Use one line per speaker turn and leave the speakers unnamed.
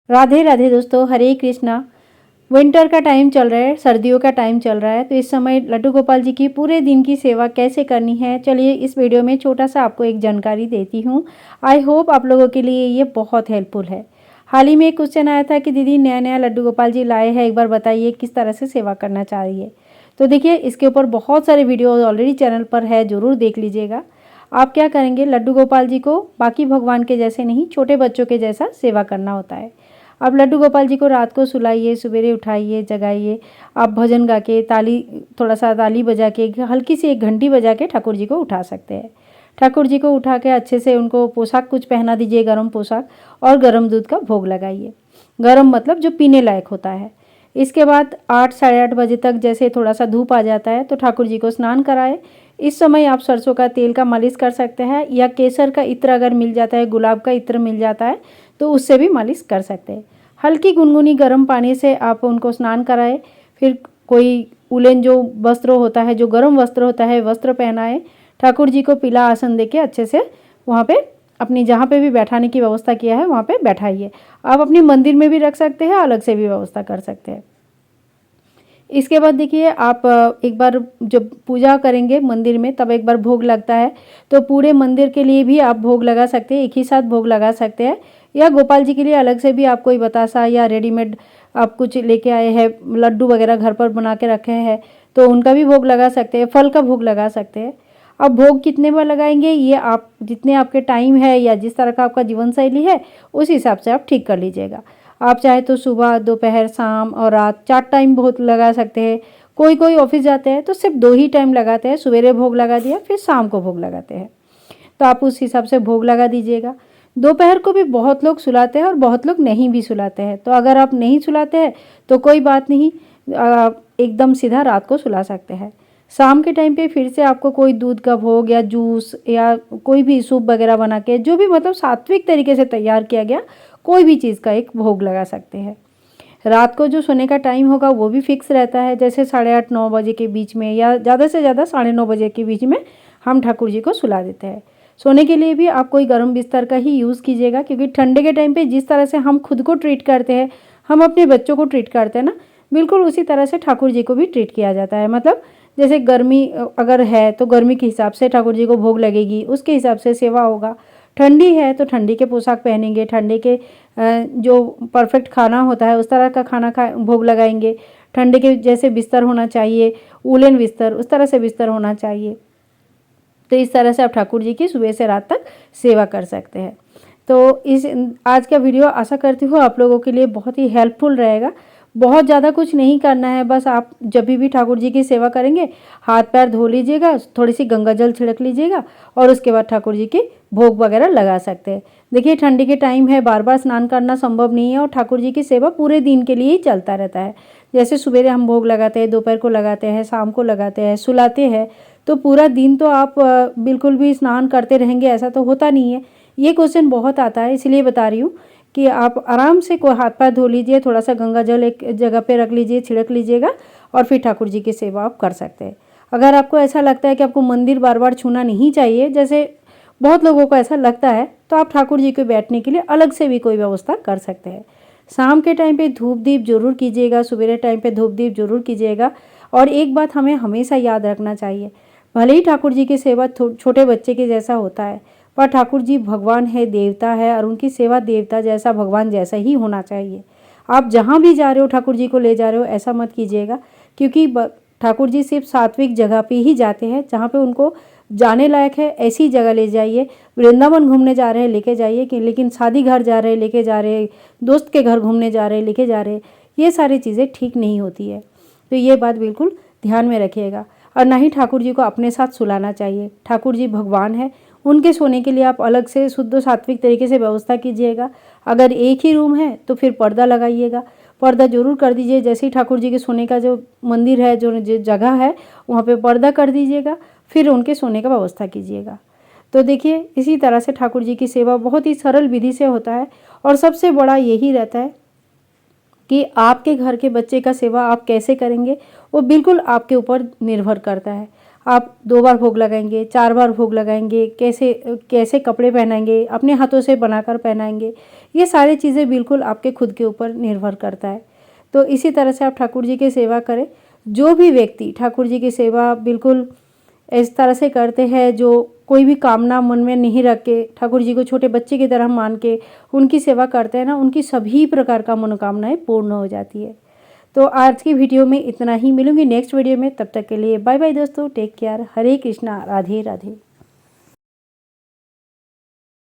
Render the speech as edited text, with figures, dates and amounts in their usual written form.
राधे राधे दोस्तों, हरे कृष्णा। विंटर का टाइम चल रहा है, सर्दियों का टाइम चल रहा है, तो इस समय लड्डू गोपाल जी की पूरे दिन की सेवा कैसे करनी है, चलिए इस वीडियो में छोटा सा आपको एक जानकारी देती हूँ। आई होप आप लोगों के लिए ये बहुत हेल्पफुल है। हाल ही में एक क्वेश्चन आया था कि दीदी नया नया लड्डू गोपाल जी लाए हैं, एक बार बताइए किस तरह से सेवा करना चाहिए। तो देखिए, इसके ऊपर बहुत सारे वीडियो ऑलरेडी चैनल पर है, ज़रूर देख लीजिएगा। आप क्या करेंगे, लड्डू गोपाल जी को बाकी भगवान के जैसे नहीं, छोटे बच्चों के जैसा सेवा करना होता है। अब लड्डू गोपाल जी को रात को सुलाइए, सवेरे उठाइए, जगाइए। आप भजन गा के, थोड़ा सा ताली बजा के, हल्की सी एक घंटी बजा के ठाकुर जी को उठा सकते हैं। ठाकुर जी को उठा के अच्छे से उनको पोशाक कुछ पहना दीजिए, गर्म पोशाक, और गर्म दूध का भोग लगाइए। गर्म मतलब जो पीने लायक होता है। इसके बाद 8 साढ़े 8 बजे तक जैसे थोड़ा सा धूप आ जाता है तो ठाकुर जी को स्नान कराए। इस समय आप सरसों का तेल का मालिश कर सकते हैं, या केसर का इत्र अगर मिल जाता है, गुलाब का इत्र मिल जाता है तो उससे भी मालिश कर सकते हैं। हल्की गुनगुनी गर्म पानी से आप उनको स्नान कराएं। फिर कोई उलेन जो वस्त्र होता है, जो गर्म वस्त्र होता है, वस्त्र पहनाएं। ठाकुर जी को पीला आसन देके अच्छे से वहाँ पे अपनी जहाँ पे भी बैठाने की व्यवस्था किया है वहाँ पे बैठाइए। आप अपनी मंदिर में भी रख सकते हैं, अलग से भी व्यवस्था कर सकते हैं। इसके बाद देखिए, आप एक बार जब पूजा करेंगे मंदिर में तब एक बार भोग लगता है, तो पूरे मंदिर के लिए भी आप भोग लगा सकते हैं, एक ही साथ भोग लगा सकते हैं। या गोपाल जी के लिए अलग से भी आप कोई बतासा या रेडीमेड आप कुछ लेके आए हैं, लड्डू वगैरह घर पर बना के रखे हैं, तो उनका भी भोग लगा सकते हैं, फल का भोग लगा सकते हैं। अब भोग कितने बार लगाएंगे, ये आप जितने आपके टाइम है या जिस तरह का आपका जीवन शैली है उस हिसाब से आप ठीक कर लीजिएगा। आप चाहे तो सुबह, दोपहर, शाम और रात 4 टाइम भोग लगा सकते हैं। कोई कोई ऑफिस जाते हैं तो सिर्फ 2 ही टाइम लगाते हैं, सवेरे भोग लगा दिया फिर शाम को भोग लगाते हैं, तो आप उस हिसाब से भोग लगा दीजिएगा। दोपहर को भी बहुत लोग सुलाते हैं और बहुत लोग नहीं भी सुलाते हैं, तो अगर आप नहीं सुलाते हैं तो कोई बात नहीं, एकदम सीधा रात को सुला सकते हैं। शाम के टाइम पे फिर से आपको कोई दूध का भोग या जूस या कोई भी सूप वगैरह बना के, जो भी मतलब सात्विक तरीके से तैयार किया गया कोई भी चीज़ का एक भोग लगा सकते हैं। रात को जो सोने का टाइम होगा वो भी फिक्स रहता है, जैसे 8:30 9 बजे के बीच में, या ज़्यादा से ज़्यादा 9:30 बजे के बीच में हम ठाकुर जी को सुला देते हैं। सोने के लिए भी आप कोई गर्म बिस्तर का ही यूज़ कीजिएगा, क्योंकि ठंडे के टाइम पे जिस तरह से हम खुद को ट्रीट करते हैं, हम अपने बच्चों को ट्रीट करते हैं ना, बिल्कुल उसी तरह से ठाकुर जी को भी ट्रीट किया जाता है। मतलब जैसे गर्मी अगर है तो गर्मी के हिसाब से ठाकुर जी को भोग लगेगी, उसके हिसाब से सेवा होगा। ठंडी है तो ठंडी के पोशाक पहनेंगे, ठंडे के जो परफेक्ट खाना होता है उस तरह का खाना खा भोग लगाएंगे। ठंडे के जैसे बिस्तर होना चाहिए, वूलन बिस्तर, उस तरह से बिस्तर होना चाहिए। तो इस तरह से आप ठाकुर जी की सुबह से रात तक सेवा कर सकते हैं। तो इस आज का वीडियो आशा करती हूँ आप लोगों के लिए बहुत ही हेल्पफुल रहेगा। बहुत ज़्यादा कुछ नहीं करना है, बस आप जब भी ठाकुर जी की सेवा करेंगे हाथ पैर धो लीजिएगा, थोड़ी सी गंगा जल छिड़क लीजिएगा और उसके बाद ठाकुर जी के भोग वगैरह लगा सकते हैं। देखिए, ठंडी के टाइम है, बार बार स्नान करना संभव नहीं है, और ठाकुर जी की सेवा पूरे दिन के लिए ही चलता रहता है। जैसे सवेरे हम भोग लगाते हैं, दोपहर को लगाते हैं, शाम को लगाते हैं, सुलाते हैं, तो पूरा दिन तो आप बिल्कुल भी स्नान करते रहेंगे ऐसा तो होता नहीं है। ये क्वेश्चन बहुत आता है, इसलिए बता रही हूँ कि आप आराम से कोई हाथ पैर धो लीजिए, थोड़ा सा गंगा जल एक जगह पे रख लीजिए, छिड़क लीजिएगा, और फिर ठाकुर जी की सेवा आप कर सकते हैं। अगर आपको ऐसा लगता है कि आपको मंदिर बार बार छूना नहीं चाहिए, जैसे बहुत लोगों को ऐसा लगता है, तो आप ठाकुर जी के बैठने के लिए अलग से भी कोई व्यवस्था कर सकते हैं। शाम के टाइम पे धूप दीप जरूर कीजिएगा, सवेरे टाइम पे धूप दीप जरूर कीजिएगा। और एक बात हमें हमेशा याद रखना चाहिए, भले ही ठाकुर जी की सेवा छोटे बच्चे के जैसा होता है, पर ठाकुर जी भगवान है, देवता है, और उनकी सेवा देवता जैसा, भगवान जैसा ही होना चाहिए। आप जहाँ भी जा रहे हो ठाकुर जी को ले जा रहे हो ऐसा मत कीजिएगा, क्योंकि ठाकुर जी सिर्फ सात्विक जगह पे ही जाते हैं, जहाँ पे उनको जाने लायक है ऐसी जगह ले जाइए। वृंदावन घूमने जा रहे हैं लेके जाइए, कि लेकिन शादी घर जा रहे हैं लेके जा रहे हैं, दोस्त के घर घूमने जा रहे हैं लेके जा रहे हैं, ये सारी चीज़ें ठीक नहीं होती है। तो ये बात बिल्कुल ध्यान में रखिएगा। और ना ही ठाकुर जी को अपने साथ सुलाना चाहिए। ठाकुर जी भगवान है, उनके सोने के लिए आप अलग से शुद्ध सात्विक तरीके से व्यवस्था कीजिएगा। अगर एक ही रूम है तो फिर पर्दा लगाइएगा, पर्दा जरूर कर दीजिए। जैसे ही ठाकुर जी के सोने का जो मंदिर है, जो जगह है, वहाँ पे पर्दा कर दीजिएगा, फिर उनके सोने का व्यवस्था कीजिएगा। तो देखिए, इसी तरह से ठाकुर जी की सेवा बहुत ही सरल विधि से होता है। और सबसे बड़ा यही रहता है कि आपके घर के बच्चे का सेवा आप कैसे करेंगे, वो बिल्कुल आपके ऊपर निर्भर करता है। आप 2 बार भोग लगाएंगे, 4 बार भोग लगाएंगे, कैसे कैसे कपड़े पहनाएंगे, अपने हाथों से बनाकर पहनाएंगे, ये सारी चीज़ें बिल्कुल आपके खुद के ऊपर निर्भर करता है। तो इसी तरह से आप ठाकुर जी की सेवा करें। जो भी व्यक्ति ठाकुर जी की सेवा बिल्कुल इस तरह से करते हैं, जो कोई भी कामना मन में नहीं रख के ठाकुर जी को छोटे बच्चे की तरह मान के उनकी सेवा करते हैं ना, उनकी सभी प्रकार का मनोकामनाएं पूर्ण हो जाती है। तो आज की वीडियो में इतना ही, मिलूंगी नेक्स्ट वीडियो में। तब तक के लिए बाय बाय दोस्तों, टेक केयर, हरे कृष्णा, राधे राधे।